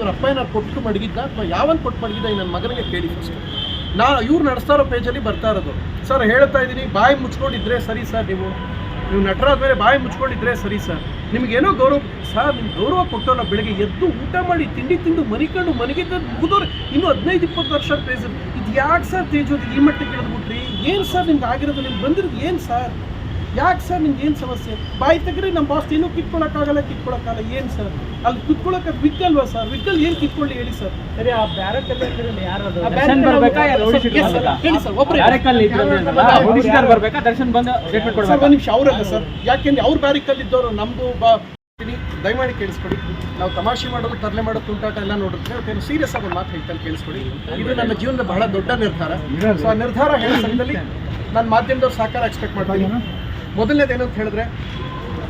ಅವ್ರ ಅಪ್ಪ ಏನಾರು ಕೊಟ್ಟು ಮಡಗಿದ್ದ ಅಥವಾ ಯಾವನ್ ಕೊಟ್ಟು ಮಡಗಿದ್ದ ನನ್ನ ಮಗನಿಗೆ ಕೇಳಿ ಫಸ್ಟ್. ಇವ್ರು ನಡೆಸ್ತಾ ಇರೋ ಪೇಜಲ್ಲಿ ಬರ್ತಾ ಇರೋದು. ಸರ್ ಹೇಳ್ತಾ ಇದ್ದೀನಿ, ಬಾಯಿ ಮುಚ್ಕೊಂಡಿದ್ರೆ ಸರಿ ಸರ್, ನೀವು ನಟರಾದ ಮೇಲೆ ಬಾಯಿ ಮುಚ್ಕೊಂಡಿದ್ರೆ ಸರಿ ಸರ್. ನಿಮಗೇನೋ ಗೌರವ ಸರ್, ನಿಮ್ಗೆ ಗೌರವ ಕೊಟ್ಟೋಲ್ಲ. ಬೆಳಗ್ಗೆ ಎದ್ದು ಊಟ ಮಾಡಿ ತಿಂಡಿ ತಿಂದು ಮನಿಕೊಂಡು ಮನೆಗಿದ್ದ ಮುಗಿದವ್ರೆ ಇನ್ನೂ 15-20 ವರ್ಷ ಪೇಜ್. ಇದು ಯಾಕೆ ಸರ್ ತೇಜೋದು ಈ ಮಟ್ಟಿಗೆ ಇಳಿದ್ಬಿಟ್ರಿ? ಏನು ಸರ್ ನಿಮ್ಗೆ ಆಗಿರೋದು? ನಿಮ್ಗೆ ಬಂದಿರೋದು ಏನು ಸರ್? ಯಾಕೆ ಸರ್ ನಿಮ್ಗೆ ಏನು ಸಮಸ್ಯೆ? ಬಾಯಿ ತೆಗ್ರಿ ನಮ್ಮ ಬಾಸ್ ಏನೂ ಕಿತ್ಕೊಳ್ಳೋಕ್ಕಾಗಲ್ಲ. ಏನು ಸರ್ ಅಲ್ಲಿ ಕುತ್ಕೊಳ್ಳೋಕೆ ವಿಕ್ಕಲ್ವಾ ಸರ್? ವಿಕ್ಕಲ್ ಏನು ಕಿತ್ಕೊಳ್ಳಿ ಹೇಳಿ ಸರ್? ಸರಿ, ಆ ಬ್ಯಾರಕಲ್ಲಿ ಯಾರದು ಹೇಳಿ ಸರ್, ಒಬ್ಬರೇ ದರ್ಶನ್ ಬಂದು ಸ್ಟೇಟ್ಮೆಂಟ್ ಕೊಡ್ಬೇಕು. ಒಂದು ನಿಮಿಷ, ಅವರಲ್ಲ ಸರ್, ಯಾಕೆಂದ್ರೆ ಅವ್ರು ಬ್ಯಾರಿಕಲ್ಲಿ ಇದ್ದವರು. ನಮ್ಮದು ದಯಮಾಡಿ ಕೇಳಿಸ್ಕೊಡಿ. ನಾವು ತಮಾಷೆ ಮಾಡೋದು, ತರಲೆ ಮಾಡೋದು, ತುಂಟಾಟ ಎಲ್ಲ ನೋಡಿದ್ರೆ ಸೀರಿಯಸ್ ಆಗಿ ಒಂದು ಮಾತು ಹೇಳ್ತಾರೆ, ಕೇಳಿಸ್ಕೊಡಿ. ಇದು ನನ್ನ ಜೀವನದ ಬಹಳ ದೊಡ್ಡ ನಿರ್ಧಾರ. ಸೊ ಆ ನಿರ್ಧಾರ ಹೇಳೋ ಸಮಯದಲ್ಲಿ ನಾನು ಮಾಧ್ಯಮದವ್ರು ಸಹಕಾರ ಎಕ್ಸ್ಪೆಕ್ಟ್ ಮಾಡ್ತೀನಿ. ಮೊದಲನೇದು ಏನಂತ ಹೇಳಿದ್ರೆ,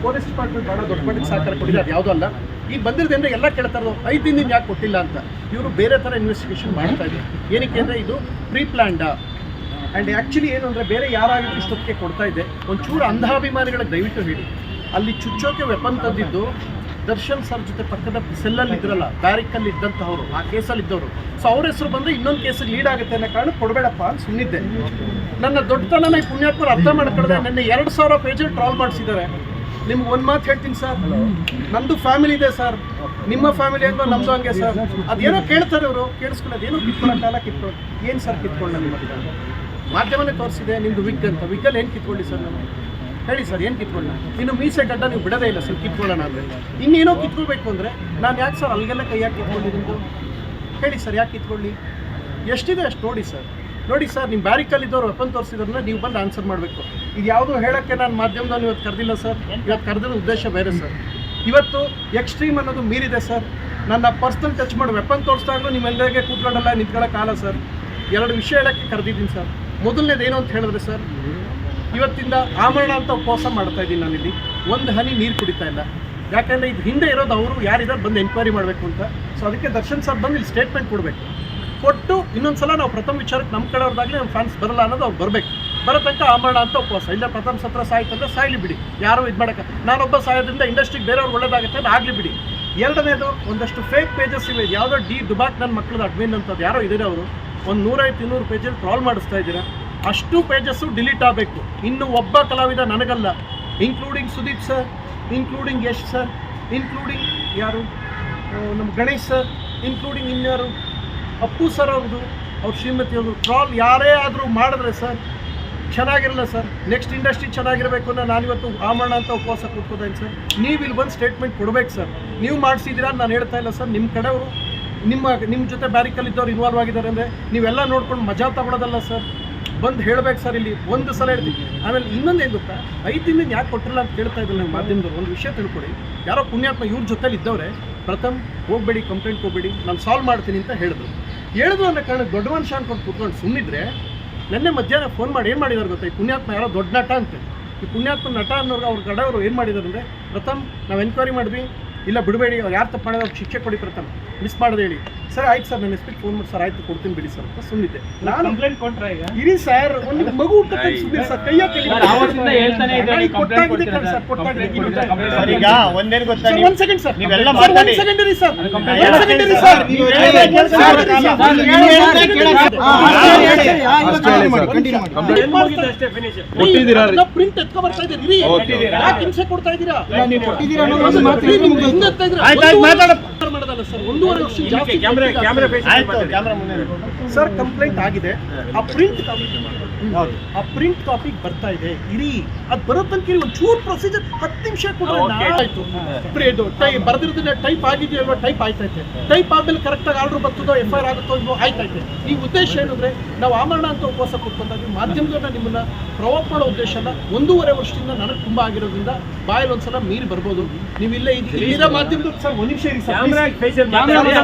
ಪೊಲೀಸ್ ಡಿಪಾರ್ಟ್ಮೆಂಟ್ ಭಾಳ ದೊಡ್ಡ ಮಟ್ಟಿಗೆ ಸಹಕಾರ ಕೊಟ್ಟಿದೆ. ಅದು ಯಾವುದೂ ಅಲ್ಲ. ಈಗ ಬಂದಿರೋದೇನೆ ಎಲ್ಲ ಕೇಳ್ತಾ ಇರೋದು 5 ದಿನದಿಂದ ಯಾಕೆ ಕೊಟ್ಟಿಲ್ಲ ಅಂತ. ಇವರು ಬೇರೆ ಥರ ಇನ್ವೆಸ್ಟಿಗೇಷನ್ ಮಾಡ್ತಾ ಇದ್ದಾರೆ. ಏನಕ್ಕೆ ಅಂದರೆ ಇದು ಪ್ರೀ ಪ್ಲ್ಯಾಂಡ. ಆ್ಯಂಡ್ ಆ್ಯಕ್ಚುಲಿ ಏನು ಅಂದರೆ, ಬೇರೆ ಯಾರಾಗಿದ್ದು ಇಷ್ಟೊತ್ತಿಗೆ ಕೊಡ್ತಾ ಇದೆ. ಒಂಚೂರು ಅಂಧಾಭಿಮಾನಿಗಳಿಗೆ ದಯವಿಟ್ಟು ಹೇಳಿ, ಅಲ್ಲಿ ಚುಚ್ಚೋಕೆ ವೆಪನ್ ತಂದಿದ್ದು ದರ್ಶನ್ ಸರ್ ಜೊತೆ ಪಕ್ಕದ ಸೆಲ್ಲಲ್ಲಿ ಇದ್ರಲ್ಲ, ಬ್ಯಾರಿಕಲ್ಲಿ ಇದ್ದಂಥವ್ರು, ಆ ಕೇಸಲ್ಲಿ ಇದ್ದವರು. ಸೊ ಅವ್ರ ಹೆಸರು ಬಂದರೆ ಇನ್ನೊಂದು ಕೇಸಿಗೆ ಲೀಡ್ ಆಗುತ್ತೆ ಅನ್ನೋ ಕಾರಣ ಕೊಡಬೇಡಪ್ಪ ಅಂತ ಸುಮ್ಮನಿದ್ದೆ. ನನ್ನ ದೊಡ್ಡತನನ ಈ ಪುಣ್ಯಾತ್ಮರು ಅರ್ಥ ಮಾಡ್ಕೊಳ್ಳದೆ ನನ್ನ 2000 ಪೇಜಲ್ಲಿ ಟ್ರಾಲ್ ಮಾಡಿಸಿದ್ದಾರೆ. ನಿಮ್ಗೆ ಒಂದು ಮಾತು ಹೇಳ್ತೀನಿ ಸರ್, ನಮ್ಮದು ಫ್ಯಾಮಿಲಿ ಇದೆ ಸರ್, ನಿಮ್ಮ ಫ್ಯಾಮಿಲಿ ಹೆಂಗೋ ನಮ್ಮದು ಹಂಗೆ ಸರ್. ಅದೇನೋ ಕೇಳ್ತಾರೆ ಅವರು, ಕೇಳಿಸ್ಕೊಳ್ಳೋದು ಏನೋ ಕಿತ್ಕೊಳ್ಳೋಕ್ಕಲ್ಲ. ಕಿತ್ಕೊಳ್ಳೋದು ಏನು ಸರ್ ಕಿತ್ಕೊಳ್ಳ? ನಿಮ್ಮ ಮಾಧ್ಯಮನೇ ತೋರಿಸಿದೆ ನಿಮ್ಮದು ವಿಗ್ ಅಂತ. ವಿಗ್ಗಲ್ಲಿ ಏನು ಕಿತ್ಕೊಳ್ಳಿ ಸರ್? ನಾನು ಹೇಳಿ ಸರ್, ಏನು ಕಿತ್ಕೊಳ್ಳೋಣ? ಇನ್ನು ಮೀಸೆ ಗಡ್ಡ ನೀವು ಬಿಡೋದೇ ಇಲ್ಲ ಸರ್ ಕಿತ್ಕೊಳ್ಳೋಣ ಅಂದರೆ. ಇನ್ನೇನೋ ಕಿತ್ಕೊಳ್ಬೇಕು ಅಂದರೆ ನಾನು ಯಾಕೆ ಸರ್ ಅಲ್ಲಿಗೆಲ್ಲ ಕೈ ಯಾಕೆ ಕಿತ್ಕೊಂಡಿದ್ದು? ಹೇಳಿ ಸರ್, ಯಾಕೆ ಕಿತ್ಕೊಳ್ಳಿ? ಎಷ್ಟಿದೆ ಅಷ್ಟು ನೋಡಿ ಸರ್. ನೋಡಿ ಸರ್, ನಿಮ್ಮ ಬ್ಯಾರಿಕಲ್ಲಿದ್ದವ್ರು ವೆಪನ್ ತೋರಿಸಿದ್ರನ್ನ ನೀವು ಬಂದು ಆನ್ಸರ್ ಮಾಡಬೇಕು. ಇದು ಯಾವುದೋ ಹೇಳೋಕ್ಕೆ ನಾನು ಮಾಧ್ಯಮದಲ್ಲಿ ಇವತ್ತು ಕರೆದಿಲ್ಲ ಸರ್. ಇವತ್ತು ಕರೆದಿರೋ ಉದ್ದೇಶ ಬೇರೆ ಸರ್. ಇವತ್ತು ಎಕ್ಸ್ಟ್ರೀಮ್ ಅನ್ನೋದು ಮೀರಿದೆ ಸರ್. ನನ್ನ ಪರ್ಸ್ನಲ್ ಟಚ್ ಮಾಡಿ ವೆಪನ್ ತೋರಿಸ್ದಾಗಲೂ ನಿಮ್ಮೆಲ್ಲರಿಗೆ ಕೂತ್ಕೊಂಡಲ್ಲ ನಿಂತ್ಕೊಳ್ಳೋಕ್ಕಾಗಲ್ಲ ಸರ್. 2 ವಿಷಯ ಹೇಳೋಕ್ಕೆ ಕರೆದಿದ್ದೀನಿ ಸರ್. ಮೊದಲನೇದು ಏನು ಅಂತ ಹೇಳಿದ್ರೆ ಸರ್, ಇವತ್ತಿಂದ ಆಮರಣ ಅಂತ ಉಪವಾಸ ಮಾಡ್ತಾ ಇದ್ದೀನಿ ನಾನಿಲ್ಲಿ. 1 ಹನಿ ನೀರು ಕುಡಿತಾ ಇಲ್ಲ. ಯಾಕೆಂದರೆ ಇದು ಹಿಂದೆ ಇರೋದು ಅವರು ಯಾರಿದ್ದಾರೆ ಬಂದು ಎಂಕ್ವೈರಿ ಮಾಡಬೇಕು ಅಂತ. ಸೊ ಅದಕ್ಕೆ ದರ್ಶನ್ ಸರ್ ಬಂದು ಇಲ್ಲಿ ಸ್ಟೇಟ್ಮೆಂಟ್ ಕೊಡಬೇಕು. ಕೊಟ್ಟು ಇನ್ನೊಂದು ಸಲ ನಾವು ಪ್ರಥಮ ವಿಚಾರಕ್ಕೆ ನಮ್ಮ ಕಡೆಯವ್ರದಾಗಲಿ ನಮ್ಮ ಫ್ಯಾನ್ಸ್ ಬರಲ್ಲ ಅನ್ನೋದು ಅವ್ರು ಬರಬೇಕು. ಬರೋ ತನಕ ಆಮರಣ ಅಂತ ಉಪವಾಸ. ಇಲ್ಲ ಪ್ರಥಮ ಸತ್ರ ಸಾಯ್ತಂದ್ರೆ ಸಾಯ್ಲಿ ಬಿಡಿ, ಯಾರು ಇದು ಮಾಡೋಕ್ಕೆ. ನಾನೊಬ್ಬ ಸಾಯೋದ್ರಿಂದ ಇಂಡಸ್ಟ್ರಿಗೆ ಬೇರೆಯವ್ರು ಒಳ್ಳೇದಾಗುತ್ತೆ ಅಂತ ಆಗಲಿ ಬಿಡಿ. ಎರಡನೇದು, ಒಂದಷ್ಟು ಫೇಕ್ ಪೇಜಸ್ ಇವೆ. ಯಾವುದೋ ಡುಬಾಕ್ ನನ್ನ ಮಕ್ಕಳದ ಅಡ್ಮಿನ್ ಅಂತದ್ದು ಯಾರೋ ಇದ್ದೀರ ಅವರು, ಒಂದು 150-200 ಪೇಜಲ್ಲಿ ಟ್ರಾಲ್ ಮಾಡಿಸ್ತಾ ಇದ್ದೀರಾ. ಅಷ್ಟು ಪೇಜಸ್ಸು ಡಿಲೀಟ್ ಆಗಬೇಕು. ಇನ್ನು ಒಬ್ಬ ಕಲಾವಿದ ನನಗಲ್ಲ, including Sudeep sir, including Yash sir, including ಯಾರು ನಮ್ಮ ಗಣೇಶ್ ಸರ್, ಇನ್ಕ್ಲೂಡಿಂಗ್ ಇನ್ಯಾರು ಅಪ್ಪು ಸರ್ ಅವ್ರದ್ದು, ಅವ್ರ ಶ್ರೀಮತಿಯವರು ಟ್ರಾಲ್ ಯಾರೇ ಆದರೂ ಮಾಡಿದ್ರೆ ಸರ್ ಚೆನ್ನಾಗಿರಲ್ಲ ಸರ್. ನೆಕ್ಸ್ಟ್ ಇಂಡಸ್ಟ್ರಿ ಚೆನ್ನಾಗಿರಬೇಕು ಅನ್ನೋ ನಾನಿವತ್ತು ಆಮರಣ ಅಂತ ಉಪವಾಸ ಕೂತ್ಕೋದೇನು ಸರ್. ನೀವು ಇಲ್ಲಿ ಬಂದು ಸ್ಟೇಟ್ಮೆಂಟ್ ಕೊಡಬೇಕು ಸರ್. ನೀವು ಮಾಡಿಸಿದ್ದೀರಾ ನಾನು ಹೇಳ್ತಾ ಇಲ್ಲ ಸರ್. ನಿಮ್ಮ ಕಡೆಯವರು ನಿಮ್ಮ ಜೊತೆ ಬ್ಯಾರಿಕಲ್ಲಿದ್ದವ್ರು ಇನ್ವಾಲ್ವ್ ಆಗಿದ್ದಾರೆ ಅಂದರೆ ನೀವೆಲ್ಲ ನೋಡ್ಕೊಂಡು ಮಜಾ ತಗೊಳ್ಳೋದಲ್ಲ ಸರ್. ಬಂದು ಹೇಳಬೇಕು ಸರ್. ಇಲ್ಲಿ ಒಂದು ಸಲ ಹೇಳ್ತೀನಿ. ಆಮೇಲೆ ಇನ್ನೊಂದು ಏನು ಗೊತ್ತಾ, 5 ದಿನದಿಂದ ಯಾಕೆ ಕೊಟ್ಟಿಲ್ಲ ಅಂತ ಕೇಳ್ತಾ ಇದ್ದಿಲ್ಲ ನಮ್ಮ ಮಾಧ್ಯಮದವ್ರು. ಒಂದು ವಿಷಯ ತಿಳ್ಕೊಡಿ, ಯಾರೋ ಪುಣ್ಯಾತ್ಮ ಇವ್ರ ಜೊತೆಲಿ ಇದ್ದವ್ರೆ ಪ್ರಥಮ್ ಹೋಗಬೇಡಿ, ಕಂಪ್ಲೇಂಟ್ ಹೋಗಬೇಡಿ, ನಾನು ಸಾಲ್ವ್ ಮಾಡ್ತೀನಿ ಅಂತ ಹೇಳಿದ್ರು ಅನ್ನೋ ಕಾರಣ ದೊಡ್ಡ ಮನುಷ್ಯ ಅನ್ಕೊಂಡು ಕೂತ್ಕೊಂಡು ಸುಮ್ಮನಿದ್ರೆ, ನೆನ್ನೆ ಮಧ್ಯಾಹ್ನ ಫೋನ್ ಮಾಡಿ ಏನು ಮಾಡಿದಾರೆ ಗೊತ್ತಾ, ಈ ಪುಣ್ಯಾತ್ಮ ಯಾರೋ ದೊಡ್ಡ ನಟ ಅಂತ. ಈ ಪುಣ್ಯಾತ್ಮ ನಟ ಅನ್ನೋರ್ಗೆ ಅವ್ರ ಕಡೆಯವರು ಏನು ಮಾಡಿದ್ದಾರೆ ಅಂದರೆ, ಪ್ರಥಮ್ ನಾವು ಎನ್ಕ್ವೈರಿ ಮಾಡಿದ್ವಿ, ಇಲ್ಲ ಬಿಡಬೇಡಿ, ಅವ್ರು ಯಾರು ತಪ್ಪು ಮಾಡಿದ್ರೆ ಅವ್ರಿಗೆ ಶಿಕ್ಷೆ ಕೊಡಿ ಪ್ರಥಮ್, ಮಿಸ್ ಮಾಡೋದು ಹೇಳಿ. ಸರ್ ಆಯ್ತು ಸರ್, ನಾನು ಎಸ್ಪಿಗೆ ಫೋನ್ ಮಾಡಿ ಸರ್ ಆಯ್ತು ಕೊಡ್ತೀನಿ ಬಿಡಿ ಸರ್ ಅಂತ ಸುಮ್ಮನಿದ್ದೆ. ನಾನು ಕಂಪ್ಲೇಂಟ್ ಕೊಟ್ರೆ ಈಗ ಇರಿ ಸರ್, ಒಂದು ಮಗು ಹುಟ್ಟಕ್ಕೆ ಸುಮ್ಮನೆ ಸರ್, ಕೈಯ ಕೇಳಿ ಕೊಟ್ಟಾಗಿದೆ ಸರ್, ಕೊಟ್ಟಾಗಿದೆ. ಈಗ ಒಂದೇನು ಗೊತ್ತಾ, ಒಂದು ಸೆಕೆಂಡ್ ಸರ್, ನೀವೆಲ್ಲ ಒಂದು ಸೆಕೆಂಡ್ ಇರಿ ಸರ್, ಒಂದು ಸೆಕೆಂಡ್ ಇರಿ ಸರ್. ಪ್ರಿಂಟ್ ಎತ್ಕೊ ಬರ್ತಾ ಇದ್ದೀರಿ, ಯಾಕೆ ಹಿಂಸೆ ಕೊಡ್ತಾ ಇದ್ದೀರಾ? ಮಾಡೋದಲ್ಲ ಸರ್. 1.5 ವರ್ಷ ಜಾಸ್ತಿ ಸರ್ ಕಂಪ್ಲೇಂಟ್ ಆಗಿದೆ. ಆ ಪ್ರಿಂಟ್ ಕಾಪಿ ಬರ್ತಾ ಇದೆ. ಇರಿ, ಅದು ಬರೋ ತನಕ ಒಂದು ಚೂರು ಪ್ರೊಸೀಜರ್ 10 ನಿಮಿಷ ಕೊಟ್ಟರೆ ಆಯ್ತು. ಬರೆದಿರೋದನ್ನ ಟೈಪ್ ಆಗಿದೆಯಲ್ವಾ, ಟೈಪ್ ಆಯ್ತೈತೆ. ಟೈಪ್ ಆದ್ಮೇಲೆ ಕರೆಕ್ಟಾಗಿ ಆರ್ಡರ್ ಬರ್ತದೋ, FIR ಆಗುತ್ತೋ ಇಲ್ವೋ ಆಯ್ತೈತೆ. ಈ ಉದ್ದೇಶ ಏನಂದ್ರೆ, ನಾವು ಆಮರಣ ಅಂತ ಉಪವಾಸ ಕೊಟ್ಕೊಂಡಾಗ ಮಾಧ್ಯಮದವ್ರನ್ನ ನಿಮ್ಮನ್ನ ಪ್ರವೋಕ್ ಮಾಡೋ ಉದ್ದೇಶ ಅಲ್ಲ. 1.5 ವರ್ಷದಿಂದ ನನಗೆ ತುಂಬ ಆಗಿರೋದ್ರಿಂದ ಬಾಯಲ್ಲಿ ಒಂದ್ಸಲ ಮೀರಿ ಬರ್ಬೋದು. ನೀವು ಇಲ್ಲೇ ಇಲ್ಲಿರೋ ಮಾಧ್ಯಮದವ್ರು ಸರ್, 1 ನಿಮಿಷ ಇರಿ ಸರ್, ಮಾತಾಡೋದೊಂದು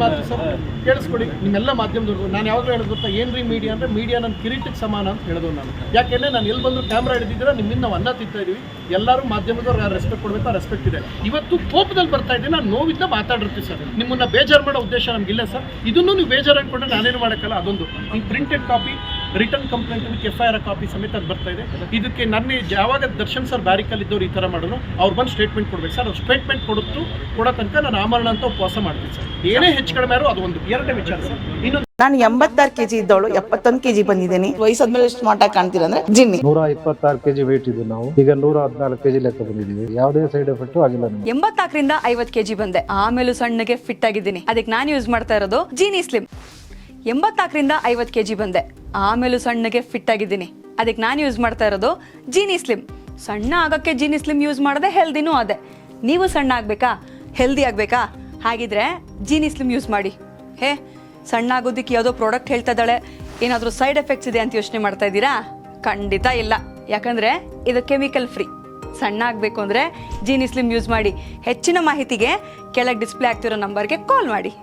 ಮಾತು ಸರ್ ಕೇಳಿಸ್ಕೊಡಿ. ನಿಮ್ಮೆಲ್ಲ ಮಾಧ್ಯಮದವ್ರು ನಾನು ಯಾವಾಗಲೂ ಹೇಳೋದು ಗೊತ್ತಾ, ಏನ್ರಿ ಮೀಡಿಯಾ ಅಂದರೆ, ಮೀಡಿಯಾ ನನ್ನ ಕಿರೀಟಕ್ಕೆ ಸಮಾನ ಅಂತ ಹೇಳಿದವು ನಾನು. ಯಾಕೆಂದರೆ ನಾನು ಎಲ್ಲಿ ಬಂದರೂ ಕ್ಯಾಮ್ರಾ ಹಿಡಿದಿದ್ದೀರಾ, ನಿಮ್ಮಿಂದ ನಾವು ಅನ್ನ ತಿಂತಾ ಇದೀವಿ. ಎಲ್ಲರೂ ಮಾಧ್ಯಮದವ್ರು ಯಾರು ರೆಸ್ಪೆಕ್ಟ್ ಕೊಡಬೇಕು, ರೆಸ್ಪೆಕ್ಟ್ ಇದೆ. ಇವತ್ತು ಕೋಪದಲ್ಲಿ ಬರ್ತಾ ಇದ್ದೀನಿ, ನಾನು ನೋವಿಂದ ಮಾತಾಡಿರ್ತೀವಿ ಸರ್. ನಿಮ್ಮನ್ನ ಬೇಜಾರು ಮಾಡೋ ಉದ್ದೇಶ ನಮಗಿಲ್ಲ ಸರ್. ಇದನ್ನು ನೀವು ಬೇಜಾರು ಅಂದ್ಕೊಂಡ್ರೆ ನಾನೇನು ಮಾಡೋಕ್ಕಲ್ಲ. ಅದೊಂದು ಈ printed copy return complaint with FIR copy ಸಮೇತ ಅದು ಬರ್ತಾ ಇದೆ. ಇದಕ್ಕೆ ನನ್ನ ಯಾವಾಗ ದರ್ಶನ್ ಸರ್ ಬ್ಯಾರಿಕಲ್ ಇದ್ದವ್ರು ಈ ಥರ ಮಾಡೋದು ಅವ್ರು ಬಂದು ಸ್ಟೇಟ್ಮೆಂಟ್ ಕೊಡ್ಬೇಕು ಸರ್. ಅವ್ರು ಸ್ಟೇಟ್ಮೆಂಟ್ ಕೊಡೋ ತನಕ ನಾನು ಆಮರಣ ಅಂತ ಉಪವಾಸ ಮಾಡ್ತೀನಿ ಸರ್. ಏನೇ ಹೆಚ್ಚು ಕಡಿಮೆ ಆದ್ರೂ ಅದು ಒಂದು ಎರಡನೇ ವಿಚಾರ ಸರ್. ಇನ್ನೊಂದು ನಾನು 86 kg ಇದ್ದವಳು 71 kg ಬಂದಿದ್ದೀನಿ. ವಯಸ್ಸಾದ್ಮೇಲೆ ಸ್ಮಾರ್ಟ್ ಆಗಿ ಕಾಣ್ತೀರಾ ಅಂದ್ರೆ ಜಿನ್ನಿ. 126 kg ವೇಟ್ ಇದ್ದು ನಾವು ಈಗ 114 kg ಲೆಕ್ಕ ಬಂದಿದ್ದೀವಿ. ಯಾವುದೇ ಸೈಡ್ ಎಫೆಕ್ಟ್ ಆಗಿಲ್ಲ ನಮಗೆ. 84ರಿಂದ 50 kg ಬಂದೆ. ಆಮೇಲೂ ಸಣ್ಣಗೆ ಫಿಟ್ ಆಗಿದ್ದೀನಿ. ಅದಕ್ಕೆ ನಾನು ಯೂಸ್ ಮಾಡ್ತಾ ಇರೋದು ಜೀನಿ ಸ್ಲಿಮ್. 84ರಿಂದ 50 kg ಬಂದೆ. ಆಮೇಲೂ ಸಣ್ಣಗೆ ಫಿಟ್ ಆಗಿದ್ದೀನಿ. ಅದಕ್ಕೆ ನಾನು ಯೂಸ್ ಮಾಡ್ತಾ ಇರೋದು ಜೀನಿ ಸ್ಲಿಮ್. ಸಣ್ಣ ಆಗಕ್ಕೆ ಜೀನಿ ಸ್ಲಿಮ್ ಯೂಸ್ ಮಾಡದೆ ಹೆಲ್ದಿನೂ ಅದೇ. ನೀವು ಸಣ್ಣ ಆಗ್ಬೇಕಾ, ಹೆಲ್ದಿ ಆಗ್ಬೇಕಾ? ಹಾಗಿದ್ರೆ ಜೀನಿ ಸ್ಲಿಮ್ ಯೂಸ್ ಮಾಡಿ. ಹೇ, ಸಣ್ಣ ಆಗೋದಕ್ಕೆ ಯಾವುದೋ ಪ್ರಾಡಕ್ಟ್ ಹೇಳ್ತಾ ಇದ್ದಾಳೆ, ಏನಾದರೂ ಸೈಡ್ ಎಫೆಕ್ಟ್ಸ್ ಇದೆ ಅಂತ ಯೋಚನೆ ಮಾಡ್ತಾ ಇದ್ದೀರಾ? ಖಂಡಿತ ಇಲ್ಲ. ಯಾಕಂದರೆ ಇದು ಕೆಮಿಕಲ್ ಫ್ರೀ. ಸಣ್ಣ ಆಗಬೇಕು ಅಂದರೆ ಜೀನಿ ಸ್ಲಿಮ್ ಯೂಸ್ ಮಾಡಿ. ಹೆಚ್ಚಿನ ಮಾಹಿತಿಗೆ ಕೆಳಗೆ ಡಿಸ್ಪ್ಲೇ ಆಗ್ತಿರೋ ನಂಬರ್ಗೆ ಕಾಲ್ ಮಾಡಿ.